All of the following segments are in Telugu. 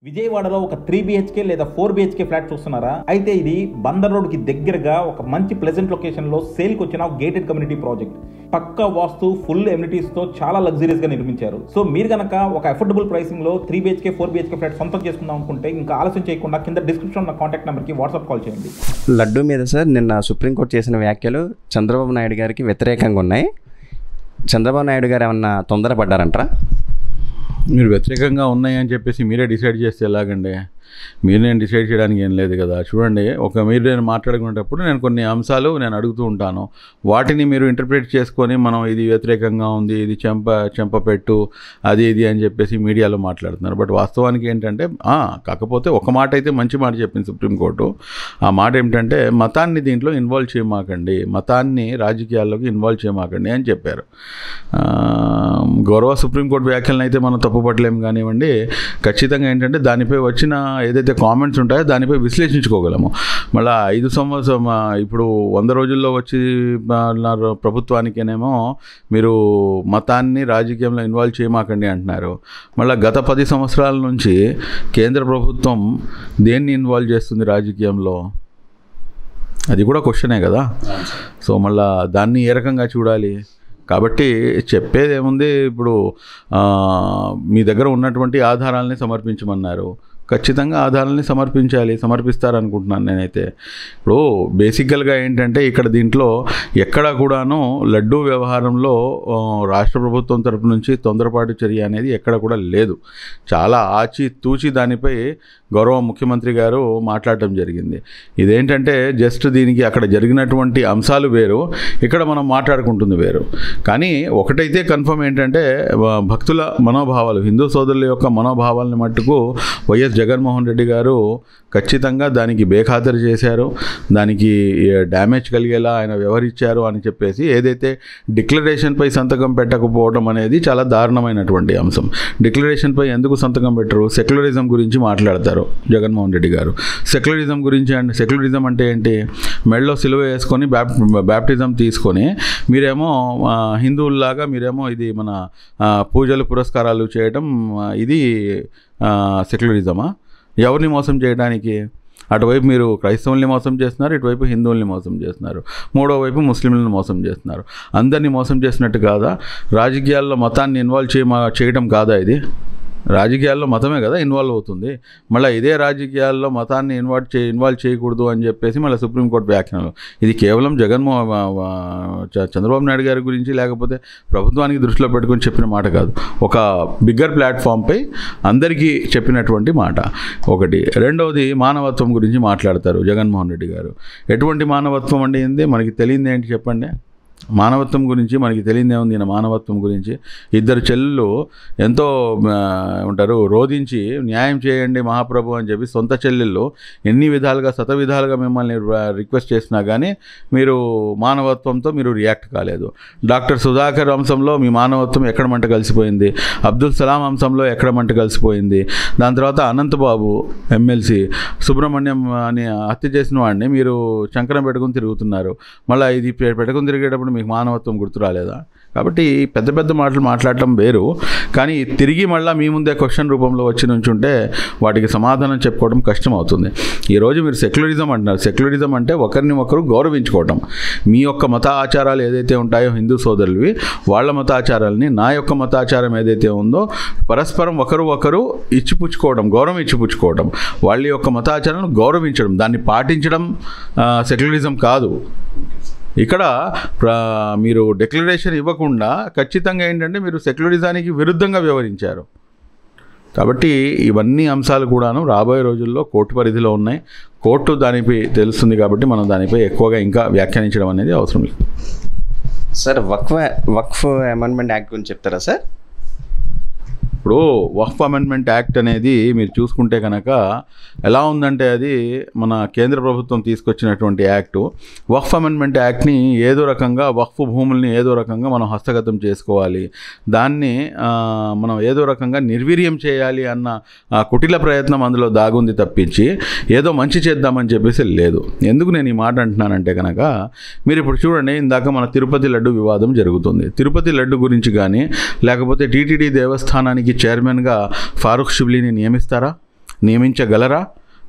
విజయవాడలో ఒక 3 BHK లేదా 4 BHK ఫ్లాట్ చూస్తున్నారా? అయితే ఇది బందర్ రోడ్ కి దగ్గరగా ఒక మంచి ప్లెజెంట్ లొకేషన్ లో సేల్ కి వచ్చిన గేటెడ్ కమ్యూనిటీ ప్రాజెక్ట్. పక్కా వాస్తు, ఫుల్ ఎమ్యూనిటీస్ తో చాలా లగ్జరీస్ గా నిర్మించారు. సో మీరు గనక ఒక అఫోర్డబుల్ ప్రైసింగ్ లో 3 BHK 4 BHK ఫ్లాట్ సొంతం చేసుకుందాం అనుకుంటే ఇంకా ఆలస్యం చేయకుండా కింద డిస్క్రిప్షన్ ఉన్న కాంటాక్ట్ నెంబర్ కి వాట్సాప్ కాల్ చేయండి. లడ్డు మీద సార్ నిన్న సుప్రీంకోర్టు చేసిన వ్యాఖ్యలు చంద్రబాబు నాయుడు గారికి వ్యతిరేకంగా ఉన్నాయి. చంద్రబాబు నాయుడు గారు ఏమన్నా తొందరపడ్డారంటారా? మీరు వ్యతిరేకంగా ఉన్నాయని చెప్పేసి మీరే డిసైడ్ చేస్తే ఎలాగండి? మీరు నేను డిసైడ్ చేయడానికి ఏం లేదు కదా. చూడండి, మీరు నేను మాట్లాడుకునేటప్పుడు నేను కొన్ని అంశాలు నేను అడుగుతూ ఉంటాను. వాటిని మీరు ఇంటర్ప్రిట్ చేసుకొని మనం ఇది వ్యతిరేకంగా ఉంది, ఇది చెంపపెట్టు, అది ఇది అని చెప్పేసి మీడియాలో మాట్లాడుతున్నారు. బట్ వాస్తవానికి ఏంటంటే కాకపోతే ఒక మాట అయితే మంచి మాట చెప్పింది సుప్రీంకోర్టు. ఆ మాట ఏమిటంటే మతాన్ని దీంట్లో ఇన్వాల్వ్ చేయమాకండి, మతాన్ని రాజకీయాల్లోకి ఇన్వాల్వ్ చేయమాకండి అని చెప్పారు. గౌరవ సుప్రీంకోర్టు వ్యాఖ్యలను అయితే మనం తప్పుపట్టలేము కానివ్వండి. ఖచ్చితంగా ఏంటంటే దానిపై వచ్చిన ఏదైతే కామెంట్స్ ఉంటాయో దానిపై విశ్లేషించుకోగలము. మళ్ళీ 5 సంవత్సరం ఇప్పుడు 100 రోజుల్లో వచ్చి ప్రభుత్వానికేనేమో మీరు మతాన్ని రాజకీయంలో ఇన్వాల్వ్ చేయమాకండి అంటున్నారు. మళ్ళీ గత 10 సంవత్సరాల నుంచి కేంద్ర ప్రభుత్వం దేన్ని ఇన్వాల్వ్ చేస్తుంది రాజకీయంలో? అది కూడా క్వశ్చనే కదా. సో మళ్ళీ దాన్ని ఏ రకంగా చూడాలి? కాబట్టి చెప్పేది ఏముంది, ఇప్పుడు మీ దగ్గర ఉన్నటువంటి ఆధారాలని సమర్పించమన్నారు. ఖచ్చితంగా ఆధారాలని సమర్పిస్తారనుకుంటున్నాను నేనైతే. ఇప్పుడు బేసికల్గా ఏంటంటే ఇక్కడ దీంట్లో ఎక్కడ కూడాను లడ్డూ వ్యవహారంలో రాష్ట్ర ప్రభుత్వం తరపు నుంచి తొందరపాటు చర్య అనేది ఎక్కడ కూడా లేదు. చాలా ఆచితూచి దానిపై గౌరవ ముఖ్యమంత్రి గారు మాట్లాడటం జరిగింది. ఇదేంటంటే జస్ట్ దీనికి అక్కడ జరిగినటువంటి అంశాలు వేరు, ఇక్కడ మనం మాట్లాడుకుంటుంది వేరు. కానీ ఒకటైతే కన్ఫర్మ్ ఏంటంటే భక్తుల మనోభావాలు, హిందూ సోదరుల యొక్క మనోభావాలని మట్టుకు వైఎస్ జగన్మోహన్ రెడ్డి గారు ఖచ్చితంగా దానికి బేఖాతరు చేశారు. దానికి డ్యామేజ్ కలిగేలా ఆయన వ్యవహరించారు అని చెప్పేసి ఏదైతే డిక్లరేషన్పై సంతకం పెట్టకపోవడం అనేది చాలా దారుణమైనటువంటి అంశం. డిక్లరేషన్పై ఎందుకు సంతకం పెట్టరు? సెక్యులరిజం గురించి మాట్లాడతారు జగన్మోహన్ రెడ్డి గారు. సెక్యులరిజం గురించి అంటే సెక్యులరిజం అంటే ఏంటి? మెడలో సిలువ వేసుకొని బ్యాప్టిజం తీసుకొని మీరేమో హిందువుల్లాగా మీరేమో ఇది మన పూజలు పురస్కారాలు చేయడం, ఇది సెక్యులరిజమా? ఎవరిని మోసం చేయడానికి? అటువైపు మీరు క్రైస్తవుల్ని మోసం చేస్తున్నారు, ఇటువైపు హిందువుల్ని మోసం చేస్తున్నారు, మూడో వైపు ముస్లింలను మోసం చేస్తున్నారు. అందరినీ మోసం చేసినట్టు కాదా? రాజకీయాల్లో మతాన్ని ఇన్వాల్వ్ చేయడం కాదా ఇది? రాజకీయాల్లో మతమే కదా ఇన్వాల్వ్ అవుతుంది. మళ్ళీ ఇదే రాజకీయాల్లో మతాన్ని ఇన్వాల్వ్ చేయకూడదు అని చెప్పేసి మళ్ళీ సుప్రీంకోర్టు వ్యాఖ్యానాలు. ఇది కేవలం చంద్రబాబు నాయుడు గారి గురించి లేకపోతే ప్రభుత్వానికి దృష్టిలో పెట్టుకొని చెప్పిన మాట కాదు. ఒక బిగ్గర్ ప్లాట్ఫామ్పై అందరికీ చెప్పినటువంటి మాట ఒకటి. రెండవది మానవత్వం గురించి మాట్లాడతారు జగన్మోహన్ రెడ్డి గారు. ఎటువంటి మానవత్వం అంటే ఏంది? మనకి తెలియదు ఏంటి చెప్పండి? మానవత్వం గురించి మనకి తెలియదే ఉంది. మానవత్వం గురించి ఇద్దరు చెల్లెళ్ళు ఎంతో ఉంటారు రోధించి న్యాయం చేయండి మహాప్రభు అని చెప్పి సొంత చెల్లెళ్ళు ఎన్ని విధాలుగా శతవిధాలుగా మిమ్మల్ని రిక్వెస్ట్ చేసినా కానీ మీరు మానవత్వంతో మీరు రియాక్ట్ కాలేదు. డాక్టర్ సుధాకర్ అంశంలో మీ మానవత్వం ఎక్కడ మంట కలిసిపోయింది? అబ్దుల్ సలాం అంశంలో ఎక్కడ మంట కలిసిపోయింది? దాని తర్వాత అనంతబాబు ఎమ్మెల్సీ సుబ్రహ్మణ్యం అని హత్య చేసిన వాడిని మీరు చంకరం పెట్టుకుని తిరుగుతున్నారు. మళ్ళీ ఇది పెట్టుకుని తిరిగేటప్పుడు మీకు మానవత్వం గుర్తు రాలేదా? కాబట్టి పెద్ద పెద్ద మాటలు మాట్లాడటం వేరు, కానీ తిరిగి మళ్ళీ మీ ముందే క్వశ్చన్ రూపంలో వచ్చి నుంచుంటే వాటికి సమాధానం చెప్పుకోవడం కష్టం అవుతుంది. ఈరోజు మీరు సెక్యులరిజం అంటున్నారు. సెక్యులరిజం అంటే ఒకరిని ఒకరు గౌరవించుకోవటం. మీ యొక్క మత ఆచారాలు ఏదైతే ఉంటాయో హిందూ సోదరులవి, వాళ్ళ మత ఆచారాలని, నా యొక్క మతాచారం ఏదైతే ఉందో పరస్పరం ఒకరు ఇచ్చిపుచ్చుకోవడం, గౌరవం ఇచ్చిపుచ్చుకోవడం, వాళ్ళ యొక్క మతాచారాలను గౌరవించడం, దాన్ని పాటించడం సెక్యులరిజం కాదు. ఇక్కడ మీరు డిక్లరేషన్ ఇవ్వకుండా ఖచ్చితంగా ఏంటంటే మీరు సెక్యులరిజానికి విరుద్ధంగా వ్యవహరించారు. కాబట్టి ఇవన్నీ అంశాలు కూడాను రాబోయే రోజుల్లో కోర్టు పరిధిలో ఉన్నాయి. కోర్టు దానిపై తెలుస్తుంది కాబట్టి మనం దానిపై ఎక్కువగా ఇంకా వ్యాఖ్యానించడం అనేది అవసరం లేదు. సార్ వక్ఫ్ అమెండ్మెంట్ యాక్ట్ గురించి చెప్తారా సార్? ఇప్పుడు వక్ఫ్ అమెండ్మెంట్ యాక్ట్ అనేది మీరు చూసుకుంటే కనుక ఎలా ఉందంటే అది మన కేంద్ర ప్రభుత్వం తీసుకొచ్చినటువంటి యాక్టు. వక్ఫ్ అమెండ్మెంట్ యాక్ట్ని ఏదో రకంగా వక్ఫ్ భూముల్ని ఏదో రకంగా మనం హస్తగతం చేసుకోవాలి, దాన్ని మనం ఏదో రకంగా నిర్వీర్యం చేయాలి అన్న కుటిల ప్రయత్నం అందులో దాగుంది తప్పించి ఏదో మంచి చేద్దామని చెప్పేసి లేదు. ఎందుకు నేను ఈ మాట అంటున్నానంటే కనుక మీరు ఇప్పుడు చూడండి, ఇందాక మన తిరుపతి లడ్డు వివాదం జరుగుతుంది. తిరుపతి లడ్డు గురించి కానీ లేకపోతే టీటీడీ దేవస్థానానికి చైర్మన్గా ఫారూక్ షిబ్లీని నియమిస్తారా? నియమించగలరా?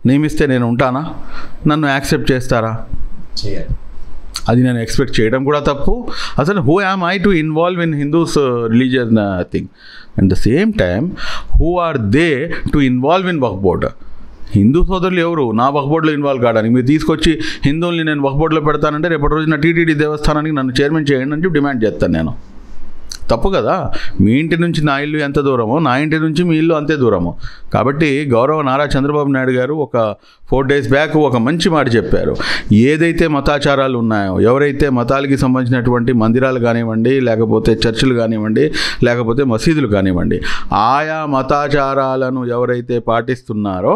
నియమిస్తే నేను ఉంటానా? నన్ను యాక్సెప్ట్ చేస్తారా? చేయాలి. అది నేను ఎక్స్పెక్ట్ చేయడం కూడా తప్పు. అసలు who am I to involve in Hindus religious thing? At the same time who are they to involve in Waqf board? Hindu సోదరులు ఎవరు నా వక్ఫ్ బోర్డులో ఇన్వాల్వ్ కావడానికి? మీరు తీసుకొచ్చి హిందువుల్ని నేను వక్ఫ్ బోర్డులో పెడతానంటే రేపటి రోజున టీటీడీ దేవస్థానానికి నన్ను చైర్మన్ చేయండి అని డిమాండ్ చేస్తాను నేను. తప్పు కదా? మీ ఇంటి నుంచి నా ఇల్లు ఎంత దూరమో నా ఇంటి నుంచి మీ ఇల్లు అంతే దూరము. కాబట్టి గౌరవ నారా చంద్రబాబు నాయుడు గారు ఒక 4 days బ్యాక్ ఒక మంచి మాట చెప్పారు. ఏదైతే మతాచారాలు ఉన్నాయో, ఎవరైతే మతాలకి సంబంధించినటువంటి మందిరాలు కానివ్వండి, లేకపోతే చర్చిలు కానివ్వండి, లేకపోతే మసీదులు కానివ్వండి, ఆయా మతాచారాలను ఎవరైతే పాటిస్తున్నారో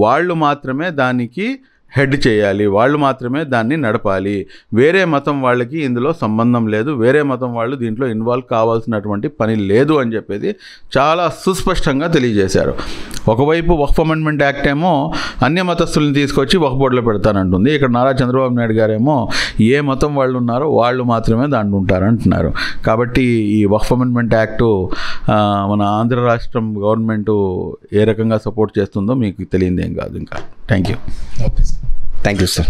వాళ్ళు మాత్రమే దానికి హెడ్ చేయాలి, వాళ్ళు మాత్రమే దాన్ని నడపాలి. వేరే మతం వాళ్ళకి ఇందులో సంబంధం లేదు, వేరే మతం వాళ్ళు దీంట్లో ఇన్వాల్వ్ కావాల్సినటువంటి పని లేదు అని చెప్పేది చాలా సుస్పష్టంగా తెలియజేశారు. ఒకవైపు వక్ఫ్ అమెండ్మెంట్ యాక్ట్ ఏమో అన్య మతస్థుల్ని తీసుకొచ్చి వక్ఫ్ బోర్డులో పెడతానంటుంది. ఇక్కడ నారా చంద్రబాబు నాయుడు గారేమో ఏ మతం వాళ్ళు ఉన్నారో వాళ్ళు మాత్రమే దాంట్లో ఉంటారంటున్నారు. కాబట్టి ఈ వక్ఫ్ అమెండ్మెంట్ యాక్టు మన ఆంధ్ర రాష్ట్రం గవర్నమెంటు ఏ రకంగా సపోర్ట్ చేస్తుందో మీకు తెలియదేం కాదు ఇంకా. Thank you. Thank you sir.